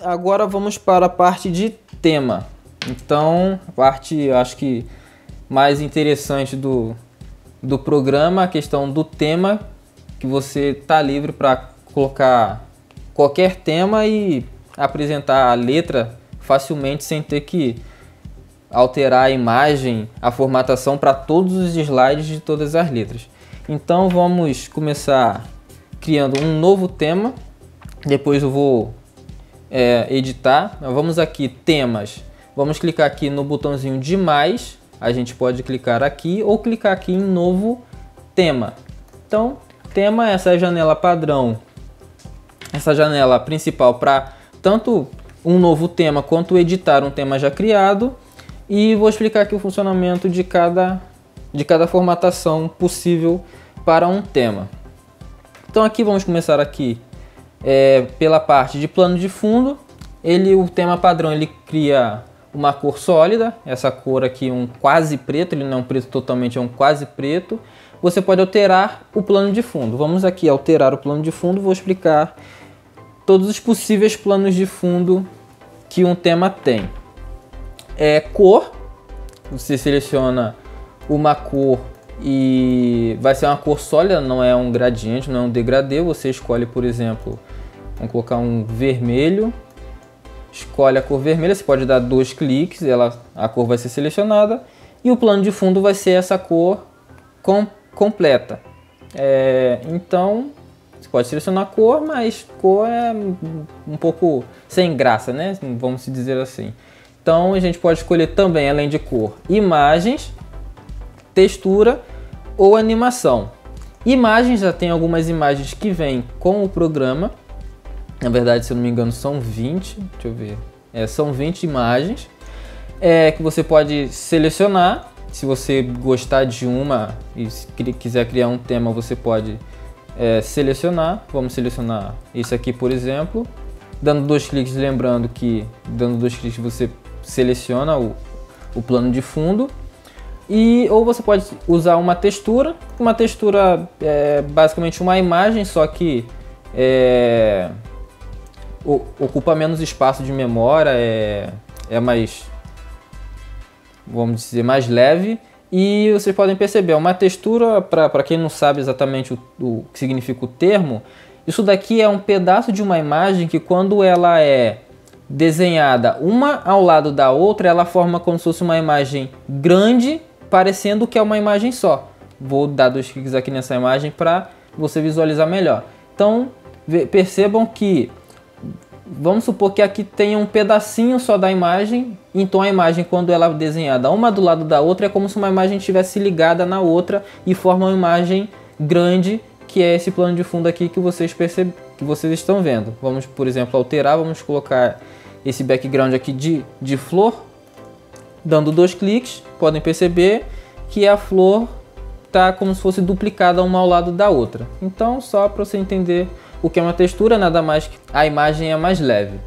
Agora vamos para a parte de tema. Então, a parte, acho que mais interessante do programa, a questão do tema, que você está livre para colocar qualquer tema e apresentar a letra facilmente sem ter que alterar a imagem, a formatação para todos os slides de todas as letras. Então vamos começar criando um novo tema, depois eu vou editar. Vamos aqui, temas, vamos clicar aqui no botãozinho de mais, a gente pode clicar aqui ou clicar aqui em novo tema. Então, tema é essa janela padrão, essa janela principal para tanto um novo tema quanto editar um tema já criado, e vou explicar aqui o funcionamento de cada formatação possível para um tema. Então aqui vamos começar aqui pela parte de plano de fundo. O tema padrão, ele cria uma cor sólida, essa cor aqui um quase preto, ele não é um preto totalmente, é um quase preto. Você pode alterar o plano de fundo. Vamos aqui alterar o plano de fundo, vou explicar todos os possíveis planos de fundo que um tema tem. Cor, você seleciona uma cor e vai ser uma cor sólida, não é um gradiente, não é um degradê. Você escolhe, por exemplo, vamos colocar um vermelho, escolhe a cor vermelha, você pode dar 2 cliques, a cor vai ser selecionada e o plano de fundo vai ser essa cor completa. Então você pode selecionar a cor, mas cor é um pouco sem graça, né? Vamos dizer assim. Então a gente pode escolher também, além de cor, imagens, textura ou animação. Imagens, já tem algumas imagens que vêm com o programa. Na verdade, se eu não me engano, são 20. Deixa eu ver. São 20 imagens que você pode selecionar. Se você gostar de uma e quiser criar um tema, você pode selecionar. Vamos selecionar isso aqui, por exemplo. Dando 2 cliques, lembrando que dando 2 cliques você seleciona o plano de fundo. Ou você pode usar uma textura. Uma textura é basicamente uma imagem, só que ocupa menos espaço de memória, é mais, vamos dizer, mais leve. E vocês podem perceber, uma textura, para quem não sabe exatamente o que significa o termo, isso daqui é um pedaço de uma imagem que, quando ela é desenhada uma ao lado da outra, ela forma como se fosse uma imagem grande, parecendo que é uma imagem só. Vou dar 2 cliques aqui nessa imagem para você visualizar melhor. Então percebam que, vamos supor que aqui tenha um pedacinho só da imagem. Então a imagem, quando ela é desenhada uma do lado da outra, é como se uma imagem estivesse ligada na outra e forma uma imagem grande, que é esse plano de fundo aqui que vocês estão vendo. Vamos, por exemplo, alterar, vamos colocar esse background aqui de flor. Dando 2 cliques, podem perceber que a flor está como se fosse duplicada uma ao lado da outra. Então, só para você entender o que é uma textura, nada mais que a imagem é mais leve.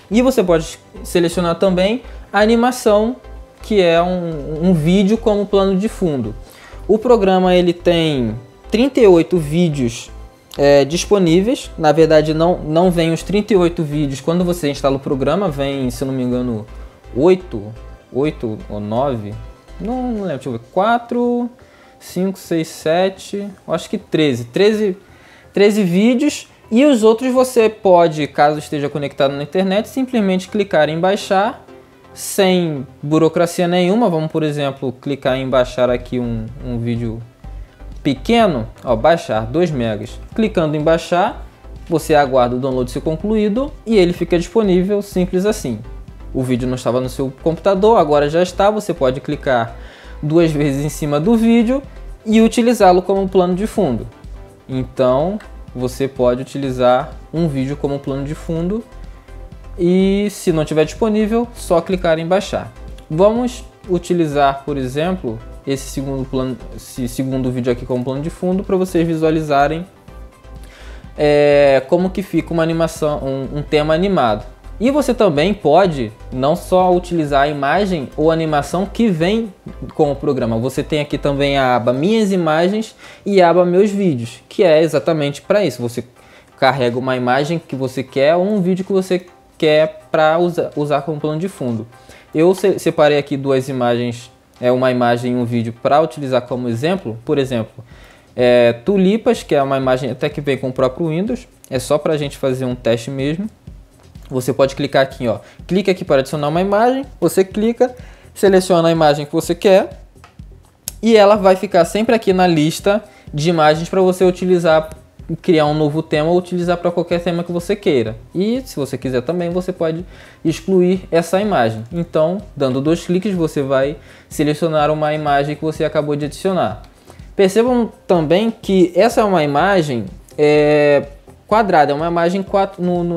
E você pode selecionar também a animação, que é um vídeo como plano de fundo. O programa, ele tem 38 vídeos disponíveis. Na verdade, não vem os 38 vídeos quando você instala o programa, vem, se eu não me engano, 8 ou 9, não lembro, deixa eu ver, 4, 5, 6, 7, acho que 13 vídeos. E os outros você pode, caso esteja conectado na internet, simplesmente clicar em baixar, sem burocracia nenhuma. Vamos, por exemplo, clicar em baixar aqui um vídeo pequeno, baixar 2 megas. Clicando em baixar, você aguarda o download ser concluído e ele fica disponível, simples assim. O vídeo não estava no seu computador, agora já está. Você pode clicar 2 vezes em cima do vídeo e utilizá-lo como plano de fundo. Então, você pode utilizar um vídeo como plano de fundo e, se não estiver disponível, só clicar em baixar. Vamos utilizar, por exemplo, esse segundo vídeo aqui como plano de fundo para vocês visualizarem como que fica uma animação, um tema animado. E você também pode não só utilizar a imagem ou animação que vem com o programa. Você tem aqui também a aba Minhas Imagens e a aba Meus Vídeos, que é exatamente para isso. Você carrega uma imagem que você quer ou um vídeo que você quer para usar como plano de fundo. Eu separei aqui duas imagens, uma imagem e um vídeo para utilizar como exemplo. Por exemplo, tulipas, que é uma imagem até que vem com o próprio Windows, é só para a gente fazer um teste mesmo. Você pode clicar aqui, ó, clica aqui para adicionar uma imagem, você clica, seleciona a imagem que você quer e ela vai ficar sempre aqui na lista de imagens para você utilizar, criar um novo tema ou utilizar para qualquer tema que você queira. E se você quiser também, você pode excluir essa imagem. Então, dando 2 cliques, você vai selecionar uma imagem que você acabou de adicionar. Percebam também que essa é uma imagem quadrada, é uma imagem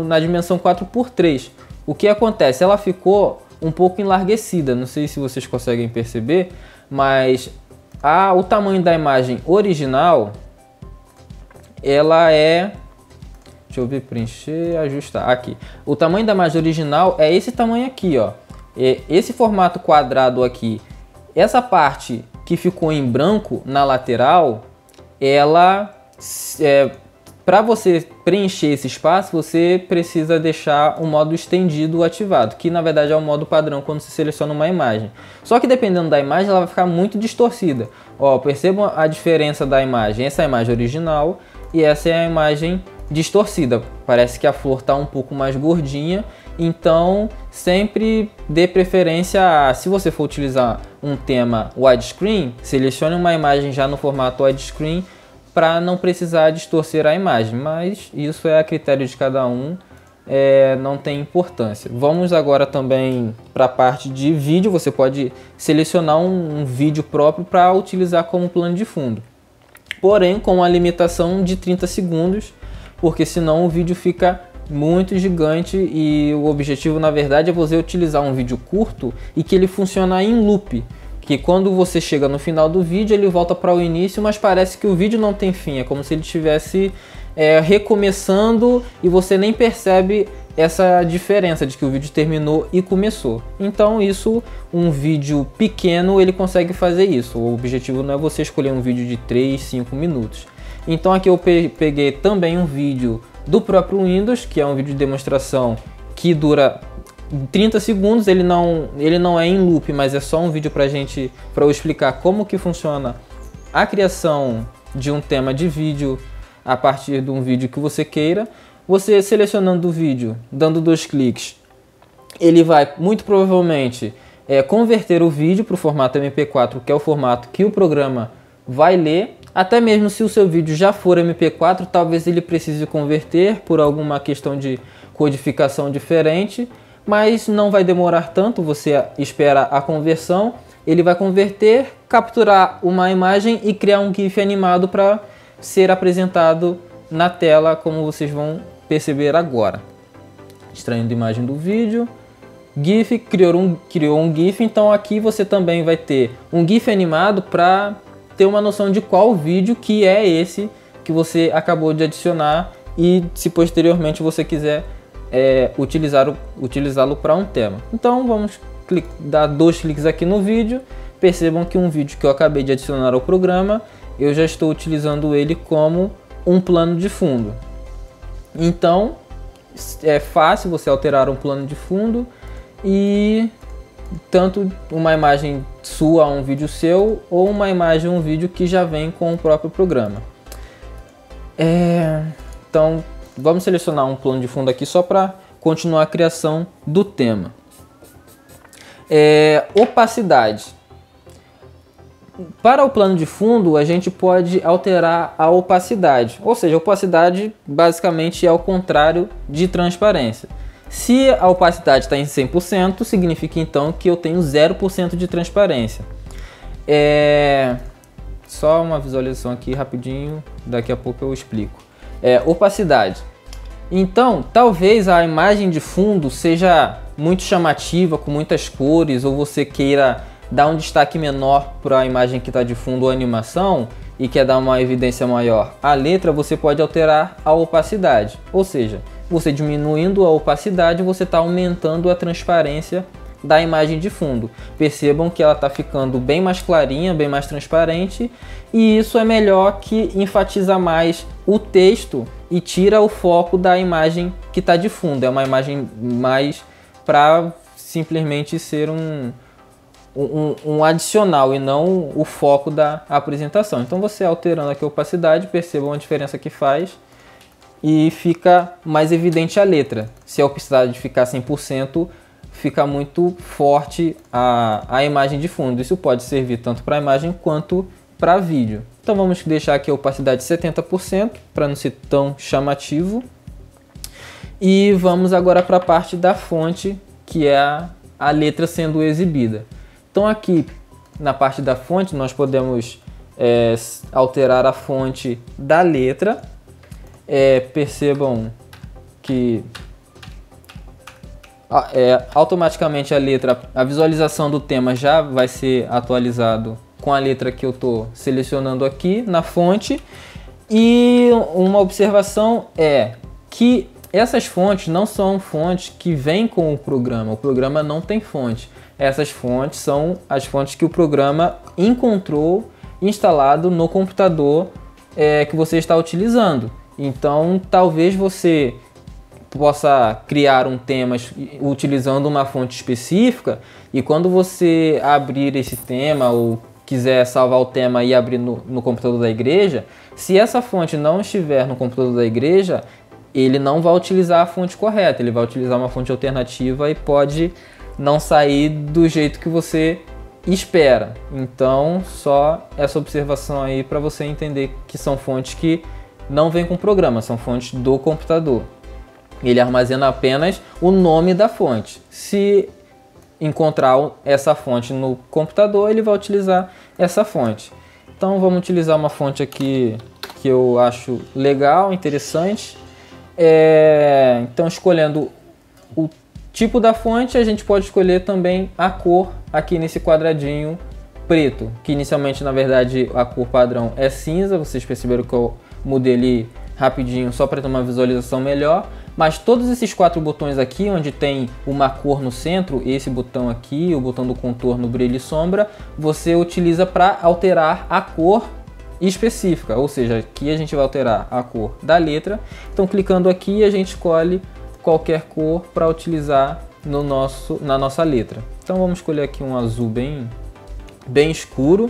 na dimensão 4x3. O que acontece? Ela ficou um pouco enlarguecida, não sei se vocês conseguem perceber, mas o tamanho da imagem original, ela deixa eu ver, preencher, ajustar, aqui. O tamanho da imagem original é esse tamanho aqui, ó. Esse formato quadrado aqui, essa parte que ficou em branco na lateral, para você preencher esse espaço, você precisa deixar o modo estendido ativado, que na verdade é o modo padrão quando se seleciona uma imagem. Só que dependendo da imagem, ela vai ficar muito distorcida. Ó, percebam a diferença da imagem. Essa é a imagem original e essa é a imagem distorcida. Parece que a flor está um pouco mais gordinha. Então, sempre dê preferência se você for utilizar um tema widescreen, selecione uma imagem já no formato widescreen, para não precisar distorcer a imagem, mas isso é a critério de cada um, não tem importância. Vamos agora também para a parte de vídeo. Você pode selecionar um vídeo próprio para utilizar como plano de fundo, porém com a limitação de 30 segundos, porque senão o vídeo fica muito gigante e o objetivo na verdade é você utilizar um vídeo curto e que ele funcione em loop, que quando você chega no final do vídeo ele volta para o início, mas parece que o vídeo não tem fim, é como se ele estivesse recomeçando e você nem percebe essa diferença de que o vídeo terminou e começou. Então isso, um vídeo pequeno ele consegue fazer isso. O objetivo não é você escolher um vídeo de 3, 5 minutos. Então aqui eu peguei também um vídeo do próprio Windows, que é um vídeo de demonstração que dura 30 segundos, ele não é em loop, mas é só um vídeo para eu explicar como que funciona a criação de um tema de vídeo a partir de um vídeo que você queira. Você selecionando o vídeo, dando 2 cliques, ele vai muito provavelmente converter o vídeo para o formato MP4, que é o formato que o programa vai ler. Até mesmo se o seu vídeo já for MP4, talvez ele precise converter por alguma questão de codificação diferente, mas não vai demorar tanto. Você espera a conversão, ele vai converter, capturar uma imagem e criar um GIF animado para ser apresentado na tela, como vocês vão perceber agora. Extraindo a imagem do vídeo, GIF, criou um GIF, então aqui você também vai ter um GIF animado para ter uma noção de qual vídeo que é esse que você acabou de adicionar e se posteriormente você quiser utilizá-lo para um tema. Então vamos dar 2 cliques aqui no vídeo. Percebam que um vídeo que eu acabei de adicionar ao programa, eu já estou utilizando ele como um plano de fundo. Então é fácil você alterar um plano de fundo e tanto uma imagem sua a um vídeo seu ou uma imagem um vídeo que já vem com o próprio programa. Então vamos selecionar um plano de fundo aqui só para continuar a criação do tema. Opacidade. Para o plano de fundo, a gente pode alterar a opacidade. Ou seja, a opacidade basicamente é o contrário de transparência. Se a opacidade está em 100%, significa então que eu tenho 0% de transparência. Só uma visualização aqui rapidinho, daqui a pouco eu explico. Opacidade. Então, talvez a imagem de fundo seja muito chamativa, com muitas cores, ou você queira dar um destaque menor para a imagem que está de fundo ou animação e quer dar uma evidência maior à letra, você pode alterar a opacidade. Ou seja, você diminuindo a opacidade, você está aumentando a transparência da imagem de fundo. Percebam que ela está ficando bem mais clarinha, bem mais transparente, e isso é melhor, que enfatiza mais o texto e tira o foco da imagem que está de fundo. É uma imagem mais para simplesmente ser um adicional e não o foco da apresentação. Então você alterando aqui a opacidade, percebam a diferença que faz e fica mais evidente a letra. Se a opacidade ficar 100%, fica muito forte a imagem de fundo. Isso pode servir tanto para a imagem quanto para vídeo. Então vamos deixar aqui a opacidade 70% para não ser tão chamativo. E vamos agora para a parte da fonte, que é a letra sendo exibida. Então aqui na parte da fonte nós podemos alterar a fonte da letra. Percebam que automaticamente a visualização do tema já vai ser atualizado com a letra que eu estou selecionando aqui na fonte. E uma observação é que essas fontes não são fontes que vêm com o programa não tem fonte. Essas fontes são as fontes que o programa encontrou instalado no computador que você está utilizando. Então talvez você possa criar um tema utilizando uma fonte específica, e quando você abrir esse tema ou quiser salvar o tema e abrir no computador da igreja, se essa fonte não estiver no computador da igreja, ele não vai utilizar a fonte correta, ele vai utilizar uma fonte alternativa e pode não sair do jeito que você espera. Então só essa observação aí para você entender que são fontes que não vêm com programa, são fontes do computador. Ele armazena apenas o nome da fonte. Se encontrar essa fonte no computador, ele vai utilizar essa fonte. Então vamos utilizar uma fonte aqui que eu acho legal, interessante. Então escolhendo o tipo da fonte, a gente pode escolher também a cor aqui nesse quadradinho preto, que inicialmente na verdade a cor padrão é cinza. Vocês perceberam que eu mudei ele rapidinho só para ter uma visualização melhor. Mas todos esses 4 botões aqui, onde tem uma cor no centro, esse botão aqui, o botão do contorno, brilho e sombra, você utiliza para alterar a cor específica. Ou seja, aqui a gente vai alterar a cor da letra. Então clicando aqui a gente escolhe qualquer cor para utilizar na nossa letra. Então vamos escolher aqui um azul bem escuro.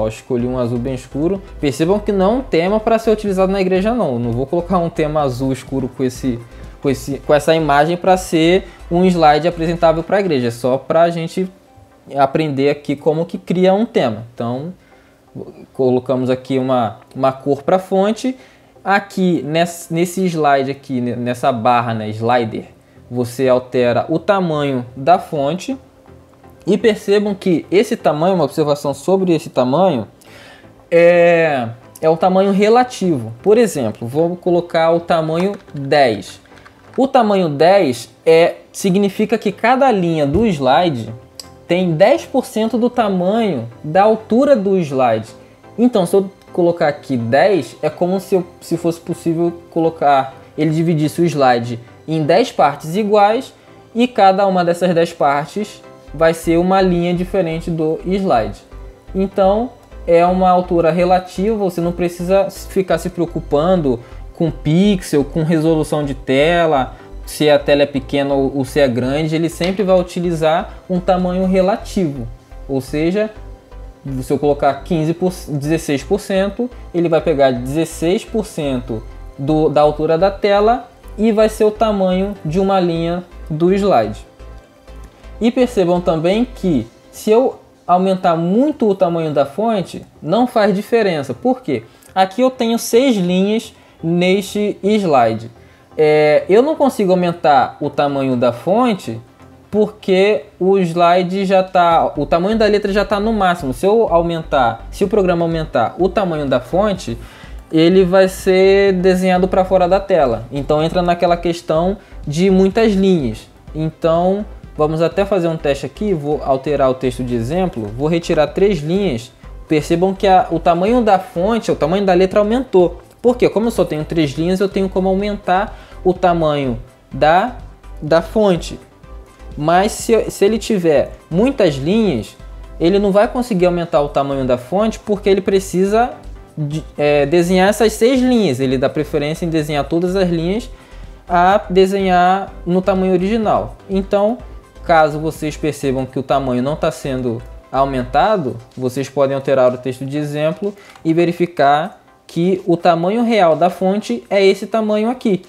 Escolhi um azul bem escuro. Percebam que não é um tema para ser utilizado na igreja não. Não vou colocar um tema azul escuro com essa imagem para ser um slide apresentável para a igreja. É só para a gente aprender aqui como que cria um tema. Então colocamos aqui uma cor para a fonte. Aqui nesse slide aqui, nessa barra, né, slider, você altera o tamanho da fonte. E percebam que esse tamanho, uma observação sobre esse tamanho, é o tamanho relativo. Por exemplo, vou colocar o tamanho 10. O tamanho 10 significa que cada linha do slide tem 10% do tamanho da altura do slide. Então, se eu colocar aqui 10, é como se fosse possível colocar, ele dividisse o slide em 10 partes iguais, e cada uma dessas 10 partes vai ser uma linha diferente do slide. Então é uma altura relativa, você não precisa ficar se preocupando com pixel, com resolução de tela, se a tela é pequena ou se é grande. Ele sempre vai utilizar um tamanho relativo, ou seja, se eu colocar 16%, ele vai pegar 16% da altura da tela e vai ser o tamanho de uma linha do slide. E percebam também que se eu aumentar muito o tamanho da fonte, não faz diferença. Por quê? Aqui eu tenho 6 linhas neste slide. Eu não consigo aumentar o tamanho da fonte porque o slide o tamanho da letra já está no máximo. Se o programa aumentar o tamanho da fonte, ele vai ser desenhado para fora da tela. Então entra naquela questão de muitas linhas. Então vamos até fazer um teste aqui. Vou alterar o texto de exemplo, vou retirar 3 linhas. Percebam que o tamanho da fonte, o tamanho da letra aumentou. Porque como eu só tenho 3 linhas, eu tenho como aumentar o tamanho da fonte. mas se ele tiver muitas linhas, ele não vai conseguir aumentar o tamanho da fonte porque ele precisa desenhar essas 6 linhas. Ele dá preferência em desenhar todas as linhas a desenhar no tamanho original. Então, caso vocês percebam que o tamanho não está sendo aumentado, vocês podem alterar o texto de exemplo e verificar que o tamanho real da fonte é esse tamanho aqui.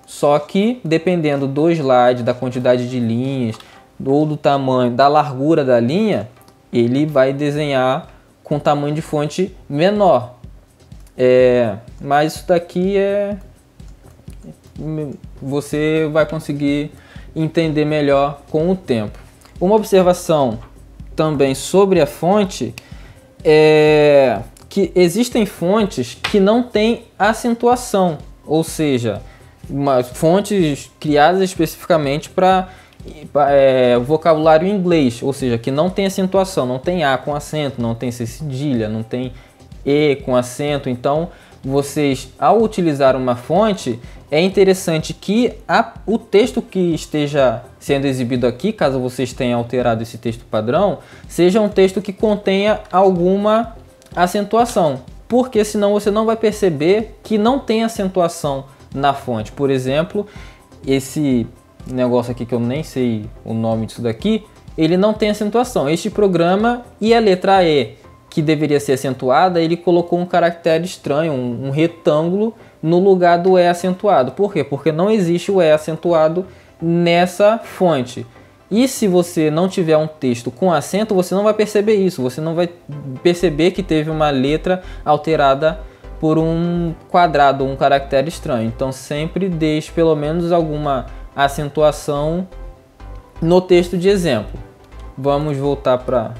Só que, dependendo do slide, da quantidade de linhas ou do tamanho, da largura da linha, ele vai desenhar com tamanho de fonte menor. Mas isso daqui você vai conseguir entender melhor com o tempo. Uma observação também sobre a fonte é que existem fontes que não têm acentuação, ou seja, fontes criadas especificamente para vocabulário inglês, ou seja, que não tem acentuação, não tem A com acento, não tem C cedilha, não tem E com acento. Então, vocês, ao utilizar uma fonte, é interessante que o texto que esteja sendo exibido aqui, caso vocês tenham alterado esse texto padrão, seja um texto que contenha alguma acentuação, porque senão você não vai perceber que não tem acentuação na fonte. Por exemplo, esse negócio aqui que eu nem sei o nome disso daqui, ele não tem acentuação. Este programa, e a letra E, que deveria ser acentuada, ele colocou um caractere estranho, um retângulo no lugar do E acentuado. Por quê? Porque não existe o E acentuado nessa fonte. E se você não tiver um texto com acento, você não vai perceber isso. Você não vai perceber que teve uma letra alterada por um quadrado, um caractere estranho. Então sempre deixe pelo menos alguma acentuação no texto de exemplo. Vamos voltar para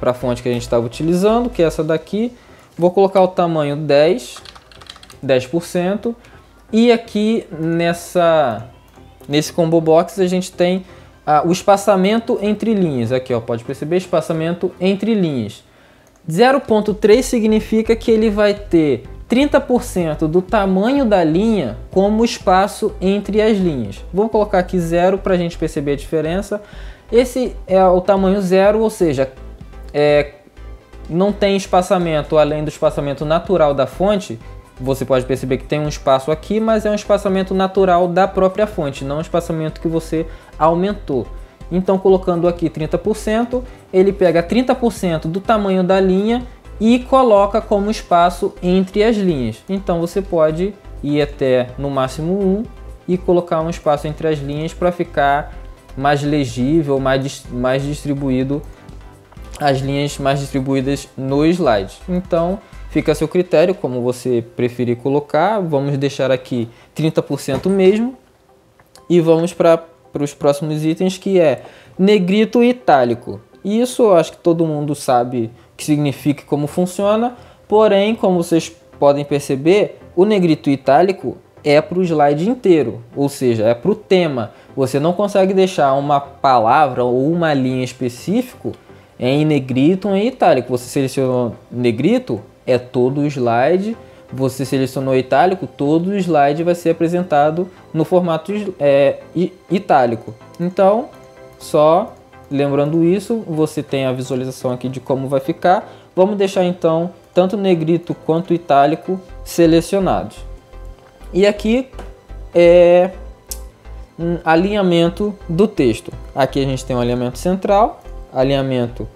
a fonte que a gente estava utilizando, que é essa daqui. Vou colocar o tamanho 10%. E aqui nesse combo box a gente tem o espaçamento entre linhas. Aqui, ó, pode perceber, espaçamento entre linhas. 0.3 significa que ele vai ter 30% do tamanho da linha como espaço entre as linhas. Vou colocar aqui 0 para a gente perceber a diferença. Esse é o tamanho 0, ou seja, não tem espaçamento além do espaçamento natural da fonte. Você pode perceber que tem um espaço aqui, mas é um espaçamento natural da própria fonte, não um espaçamento que você aumentou. Então, colocando aqui 30%, ele pega 30% do tamanho da linha e coloca como espaço entre as linhas. Então, você pode ir até no máximo 1 e colocar um espaço entre as linhas para ficar mais legível, mais distribuído, as linhas mais distribuídas no slide. Então, fica a seu critério, como você preferir colocar. Vamos deixar aqui 30% mesmo. E vamos para os próximos itens, que é negrito e itálico. Isso eu acho que todo mundo sabe o que significa e como funciona. Porém, como vocês podem perceber, o negrito e itálico é para o slide inteiro. Ou seja, é para o tema. Você não consegue deixar uma palavra ou uma linha específica em negrito ou em itálico. Você selecionou negrito, é todo o slide. Você selecionou itálico, todo o slide vai ser apresentado no formato itálico. Então, só lembrando isso, você tem a visualização aqui de como vai ficar. Vamos deixar então tanto negrito quanto itálico selecionados. E aqui é um alinhamento do texto. Aqui a gente tem o alinhamento central, alinhamento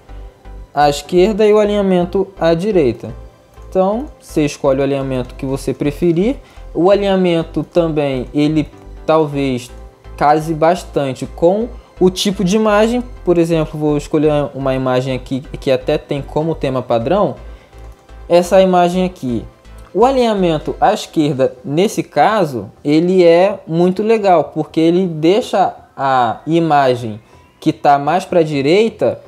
à esquerda e o alinhamento à direita. Então, você escolhe o alinhamento que você preferir. O alinhamento também, ele talvez case bastante com o tipo de imagem. Por exemplo, vou escolher uma imagem aqui que até tem como tema padrão essa imagem aqui. O alinhamento à esquerda, nesse caso, ele é muito legal, porque ele deixa a imagem que está mais para a direita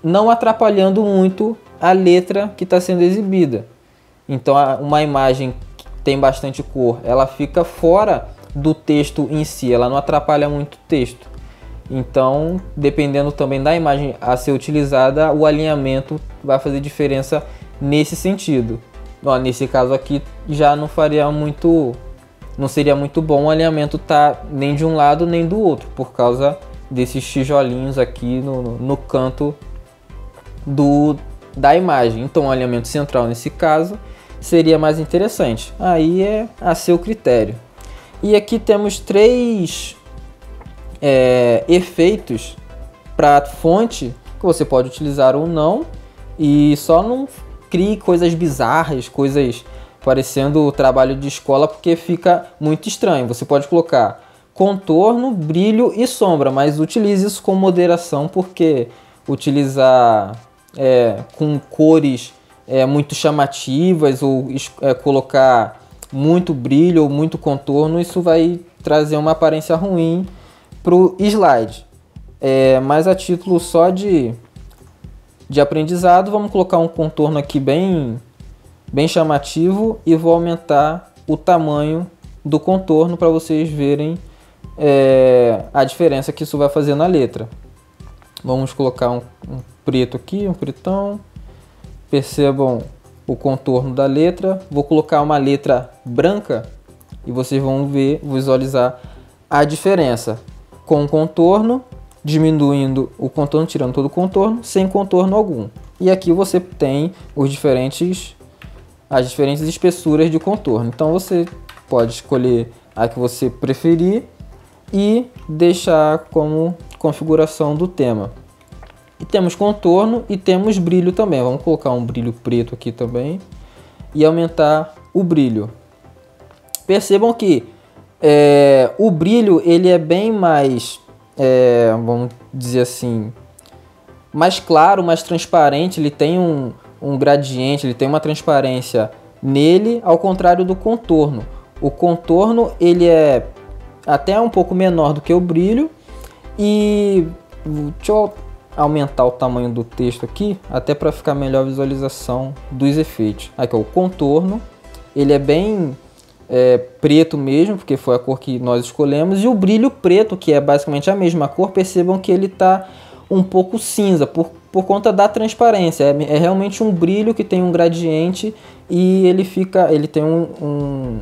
não atrapalhando muito a letra que está sendo exibida. Então, uma imagem que tem bastante cor, ela fica fora do texto em si, ela não atrapalha muito o texto. Então, dependendo também da imagem a ser utilizada, o alinhamento vai fazer diferença nesse sentido. Ó, nesse caso aqui já não faria muito não seria muito bom o alinhamento tá nem de um lado nem do outro, por causa desses tijolinhos aqui no canto da imagem. Então o alinhamento central nesse caso seria mais interessante. Aí é a seu critério. E aqui temos 3 efeitos para fonte que você pode utilizar ou não, e só não crie coisas bizarras, coisas parecendo trabalho de escola, porque fica muito estranho. Você pode colocar contorno, brilho e sombra, mas utilize isso com moderação, porque utilizar com cores muito chamativas ou colocar muito brilho ou muito contorno, isso vai trazer uma aparência ruim para o slide. Mas a título só de aprendizado, vamos colocar um contorno aqui bem chamativo e vou aumentar o tamanho do contorno para vocês verem a diferença que isso vai fazer na letra. Vamos colocar um preto aqui, um pretão. Percebam o contorno da letra. Vou colocar uma letra branca e vocês vão visualizar a diferença com o contorno, diminuindo o contorno, tirando todo o contorno, sem contorno algum. E aqui você tem as diferentes espessuras de contorno. Então você pode escolher a que você preferir e deixar como configuração do tema. E temos contorno e temos brilho também. Vamos colocar um brilho preto aqui também e aumentar o brilho. Percebam que o brilho ele é bem mais, vamos dizer assim, mais claro, mais transparente. Ele tem um gradiente, ele tem uma transparência nele, ao contrário do contorno. O contorno ele é até um pouco menor do que o brilho. E deixa eu aumentar o tamanho do texto aqui, até para ficar melhor a visualização dos efeitos. Aqui, ó, o contorno ele é bem preto mesmo, porque foi a cor que nós escolhemos, e o brilho preto, que é basicamente a mesma cor, percebam que ele está um pouco cinza por conta da transparência. É realmente um brilho que tem um gradiente e ele tem um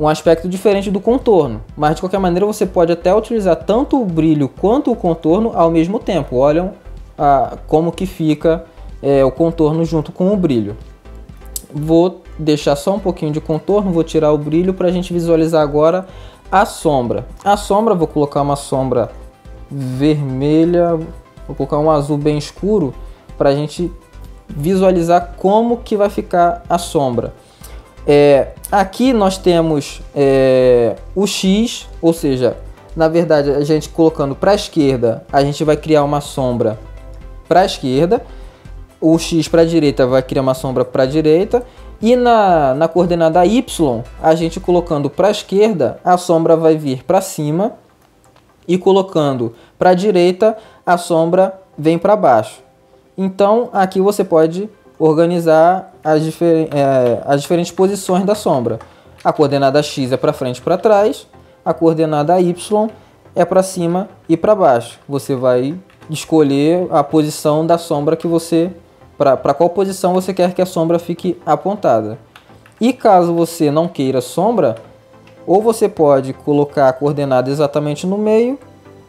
aspecto diferente do contorno, mas de qualquer maneira você pode até utilizar tanto o brilho quanto o contorno ao mesmo tempo. Olham como que fica o contorno junto com o brilho. Vou deixar só um pouquinho de contorno, vou tirar o brilho para a gente visualizar agora a sombra. A sombra, vou colocar uma sombra vermelha, vou colocar um azul bem escuro para a gente visualizar como que vai ficar a sombra. Aqui nós temos o X, ou seja, na verdade a gente colocando para a esquerda, a gente vai criar uma sombra para a esquerda, o X para a direita vai criar uma sombra para a direita, e na coordenada Y, a gente colocando para a esquerda, a sombra vai vir para cima, e colocando para a direita, a sombra vem para baixo. Então aqui você pode organizar as diferentes posições da sombra. A coordenada X é para frente e para trás, a coordenada Y é para cima e para baixo. Você vai escolher a posição da sombra que você, para qual posição você quer que a sombra fique apontada. E caso você não queira sombra, ou você pode colocar a coordenada exatamente no meio,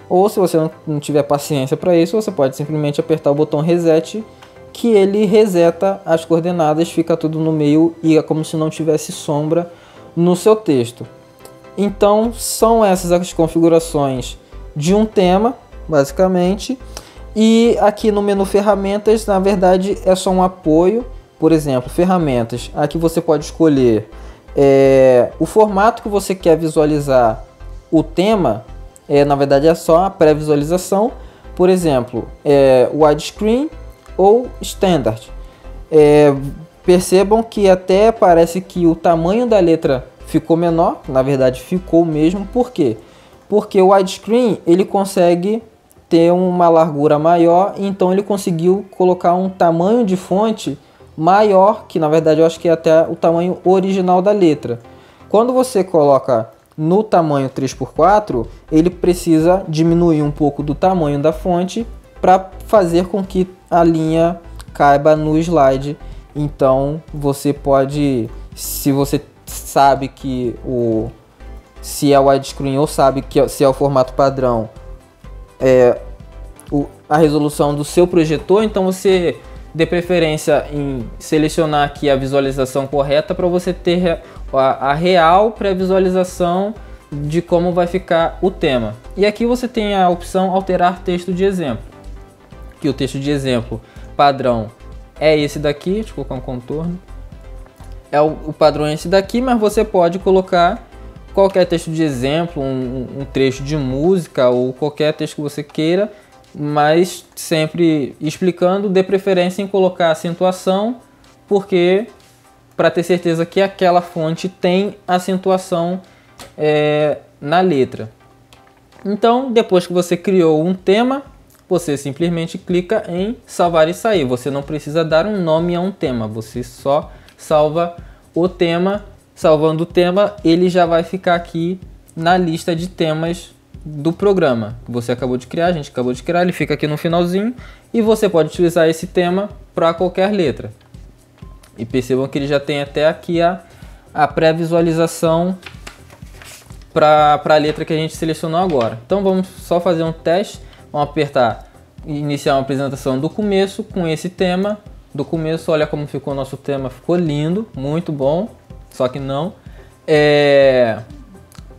ou se você não tiver paciência para isso, você pode simplesmente apertar o botão reset, que ele reseta as coordenadas, fica tudo no meio e é como se não tivesse sombra no seu texto. Então são essas as configurações de um tema, basicamente. E aqui no menu ferramentas, na verdade é só um apoio. Por exemplo, ferramentas, aqui você pode escolher o formato que você quer visualizar o tema. Na verdade é só a pré-visualização. Por exemplo, widescreen ou standard. Percebam que até parece que o tamanho da letra ficou menor, na verdade ficou mesmo. Por quê? Porque o widescreen ele consegue ter uma largura maior, então ele conseguiu colocar um tamanho de fonte maior, que na verdade eu acho que é até o tamanho original da letra. Quando você coloca no tamanho 3x4, ele precisa diminuir um pouco do tamanho da fonte para fazer com que a linha caiba no slide. Então você pode, se sabe que se é o widescreen ou sabe que se é o formato padrão, a resolução do seu projetor, então você dê preferência em selecionar aqui a visualização correta para você ter a real pré-visualização de como vai ficar o tema. E aqui você tem a opção alterar texto de exemplo, que o texto de exemplo padrão é esse daqui. Deixa eu colocar um contorno. O padrão é esse daqui, mas você pode colocar qualquer texto de exemplo, um trecho de música ou qualquer texto que você queira, mas sempre explicando, dê preferência em colocar acentuação, porque para ter certeza que aquela fonte tem acentuação na letra. Então, depois que você criou um tema, você simplesmente clica em salvar e sair. Você não precisa dar um nome a um tema, você só salva o tema. Salvando o tema, ele já vai ficar aqui na lista de temas do programa que você acabou de criar. A gente acabou de criar, ele fica aqui no finalzinho e você pode utilizar esse tema para qualquer letra. E percebam que ele já tem até aqui a pré-visualização para a letra que a gente selecionou agora. Então vamos só fazer um teste. Vamos apertar iniciar uma apresentação do começo com esse tema. Do começo, olha como ficou o nosso tema, ficou lindo, muito bom. Só que não.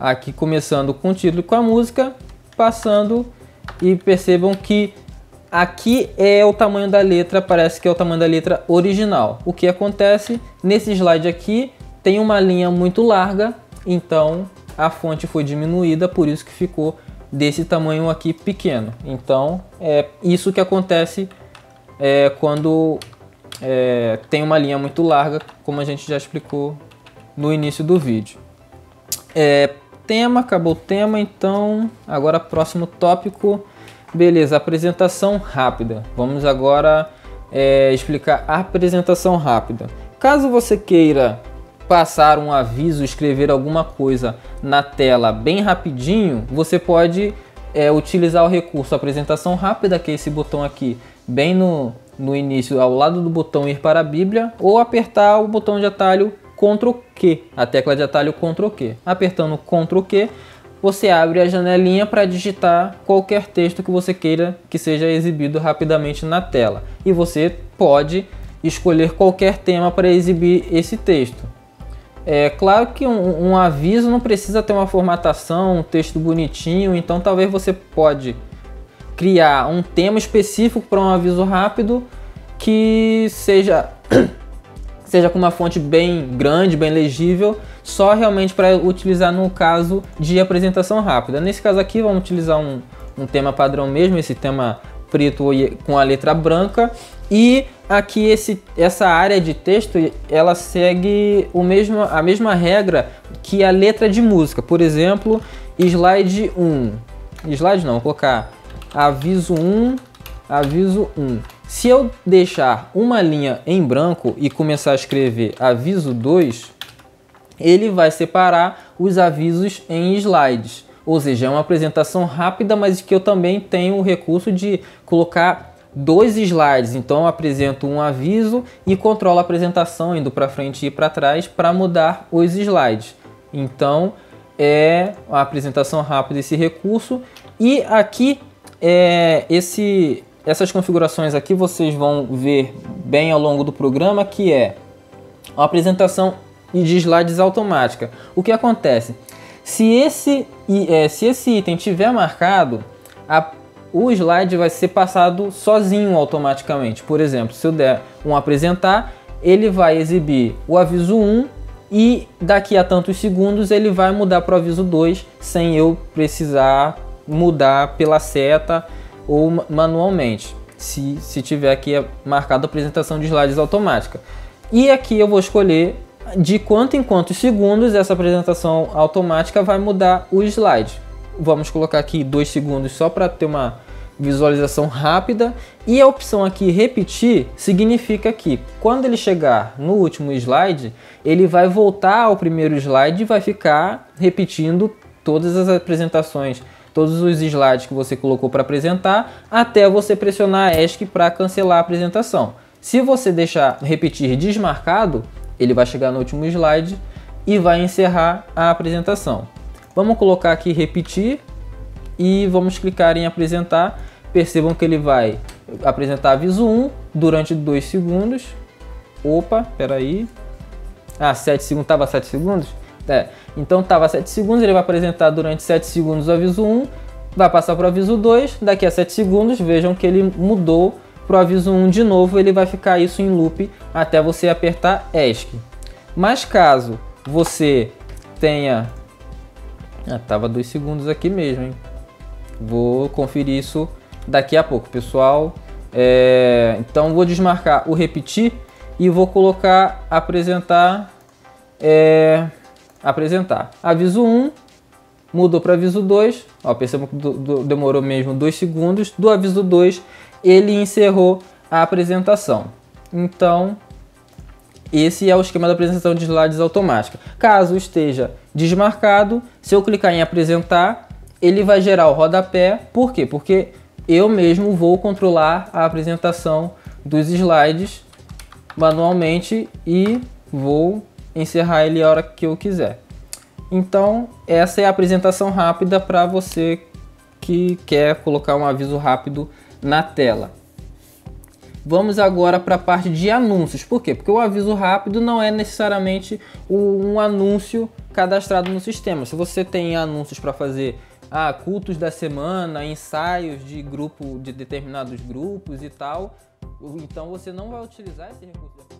Aqui começando com o título e com a música, passando, e percebam que aqui é o tamanho da letra, parece que é o tamanho da letra original. O que acontece? Nesse slide aqui tem uma linha muito larga, então a fonte foi diminuída, por isso que ficou desse tamanho aqui pequeno. Então é isso que acontece quando tem uma linha muito larga, como a gente já explicou no início do vídeo. Tema, acabou o tema, então agora próximo tópico. Beleza, apresentação rápida. Vamos agora explicar a apresentação rápida. Caso você queira passar um aviso, escrever alguma coisa na tela bem rapidinho, você pode utilizar o recurso apresentação rápida, que é esse botão aqui bem no início, ao lado do botão ir para a Bíblia, ou apertar o botão de atalho Ctrl Q, a tecla de atalho Ctrl Q. Apertando Ctrl Q, você abre a janelinha para digitar qualquer texto que você queira que seja exibido rapidamente na tela. E você pode escolher qualquer tema para exibir esse texto. É claro que um aviso não precisa ter uma formatação, um texto bonitinho, então talvez você pode criar um tema específico para um aviso rápido que seja com uma fonte bem grande, bem legível, só realmente para utilizar no caso de apresentação rápida. Nesse caso aqui vamos utilizar um tema padrão mesmo, esse tema preto com a letra branca, e aqui essa área de texto ela segue a mesma regra que a letra de música. Por exemplo, slide 1, slide não, vou colocar aviso 1, aviso 1. Se eu deixar uma linha em branco e começar a escrever aviso 2, ele vai separar os avisos em slides. Ou seja, é uma apresentação rápida, mas que eu também tenho o recurso de colocar 2 slides. Então eu apresento um aviso e controlo a apresentação indo para frente e para trás para mudar os slides. Então é a apresentação rápida esse recurso. E aqui essas configurações aqui vocês vão ver bem ao longo do programa, que é a apresentação de slides automática. O que acontece? Se esse item tiver marcado, o slide vai ser passado sozinho automaticamente. Por exemplo, se eu der um apresentar, ele vai exibir o aviso 1 e daqui a tantos segundos ele vai mudar para o aviso 2 sem eu precisar mudar pela seta ou manualmente, se tiver aqui marcado a apresentação de slides automática. E aqui eu vou escolher de quanto em quantos segundos essa apresentação automática vai mudar o slide. Vamos colocar aqui 2 segundos só para ter uma visualização rápida. E a opção aqui repetir significa que quando ele chegar no último slide, ele vai voltar ao primeiro slide e vai ficar repetindo todas as apresentações, todos os slides que você colocou para apresentar, até você pressionar a ESC para cancelar a apresentação. Se você deixar repetir desmarcado, ele vai chegar no último slide e vai encerrar a apresentação. Vamos colocar aqui repetir e vamos clicar em apresentar. Percebam que ele vai apresentar aviso 1 durante 2 segundos. Opa, peraí. 7 segundos, estava 7 segundos? Então estava 7 segundos, ele vai apresentar durante 7 segundos o aviso 1, vai passar para o aviso 2, daqui a 7 segundos, vejam que ele mudou para o aviso 1 de novo, ele vai ficar isso em loop até você apertar ESC. Mas caso você tenha... tava 2 segundos aqui mesmo, hein? Vou conferir isso daqui a pouco, pessoal. Então vou desmarcar o repetir e vou colocar apresentar. Apresentar. Aviso 1 mudou para aviso 2. Percebam que demorou mesmo 2 segundos. Do aviso 2 ele encerrou a apresentação. Então esse é o esquema da apresentação de slides automática. Caso esteja desmarcado, se eu clicar em apresentar, ele vai gerar o rodapé. Por quê? Porque eu mesmo vou controlar a apresentação dos slides manualmente e vou encerrar ele a hora que eu quiser. Então essa é a apresentação rápida para você que quer colocar um aviso rápido na tela. Vamos agora para a parte de anúncios. Por quê? Porque o aviso rápido não é necessariamente um anúncio cadastrado no sistema. Se você tem anúncios para fazer cultos da semana, ensaios de grupo, de determinados grupos e tal, então você não vai utilizar esse recurso.